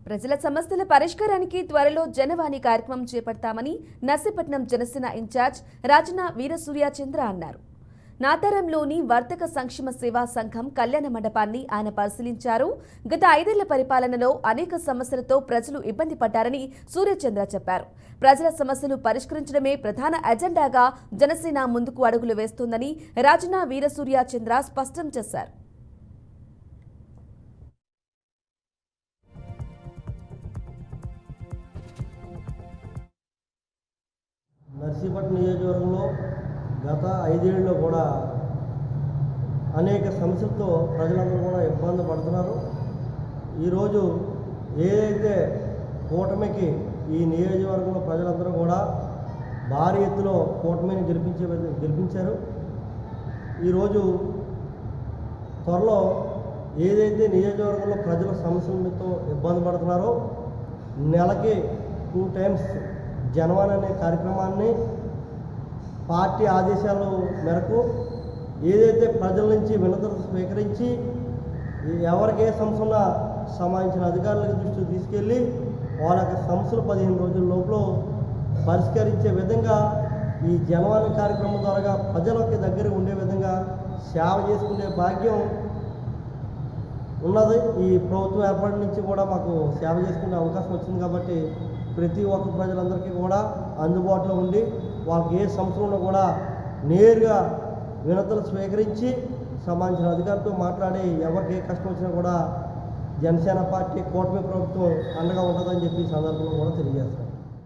ప్రజల సమస్యల పరిష్కారానికి త్వరలో జనవాణి కార్యక్రమం చేపడతామని నర్సీపట్నం జనసేన ఇన్ఛార్జ్ రాజన వీరసూర్యచంద్ర అన్నారు. నాతారంలోని వర్తక సంక్షేమ సేవా సంఘం కళ్యాణ మండపాన్ని ఆయన పరిశీలించారు. గత 5 ఏళ్ల పరిపాలనలో అనేక సమస్యలతో ప్రజలు ఇబ్బంది పడ్డారని సూర్యచంద్ర చెప్పారు. ప్రజల సమస్యలు పరిష్కరించడమే ప్రధాన ఎజెండాగా జనసేన ముందుకు అడుగులు వేస్తోందని రాజన వీరసూర్యచంద్ర స్పష్టం చేశారు. నర్సీపట్నం నియోజకవర్గంలో గత 5 ఏళ్ళలో కూడా అనేక సమస్యలతో ప్రజలందరూ కూడా ఇబ్బంది పడుతున్నారు. ఈరోజు ఏదైతే కూటమికి ఈ నియోజకవర్గంలో ప్రజలందరూ కూడా భారీ ఎత్తులో కూటమిని గెలిపించారు. ఈరోజు త్వరలో ఏదైతే నియోజకవర్గంలో ప్రజల సమస్యలతో ఇబ్బంది పడుతున్నారో నెలకి 2 times జనవాణి అనే కార్యక్రమాన్ని పార్టీ ఆదేశాల మేరకు ఏదైతే ప్రజల నుంచి వినతులు స్వీకరించి ఎవరికి ఏ సమస్య ఉన్నా సంబంధించిన అధికారులకు దృష్టికి తీసుకెళ్ళి వాళ్ళ యొక్క సమస్యలు 15 రోజుల లోపల పరిష్కరించే విధంగా ఈ జనవాణి కార్యక్రమం ద్వారా ప్రజలకి దగ్గర ఉండే విధంగా సేవ చేసుకునే భాగ్యం ఉన్నది. ఈ ప్రభుత్వం ఏర్పాటు నుంచి కూడా మాకు సేవ చేసుకునే అవకాశం వచ్చింది కాబట్టి ప్రతి ఒక్క ప్రజలందరికీ కూడా అందుబాటులో ఉండి వాళ్ళకి ఏ సమస్య ఉన్నా కూడా నేరుగా వినతులు స్వీకరించి సంబంధించిన అధికారులతో మాట్లాడి ఎవరికి ఏ కష్టం వచ్చినా కూడా జనసేన పార్టీ కూటమి ప్రభుత్వం అండగా ఉంటుందని చెప్పి ఈ సందర్భంలో కూడా తెలియజేస్తాం.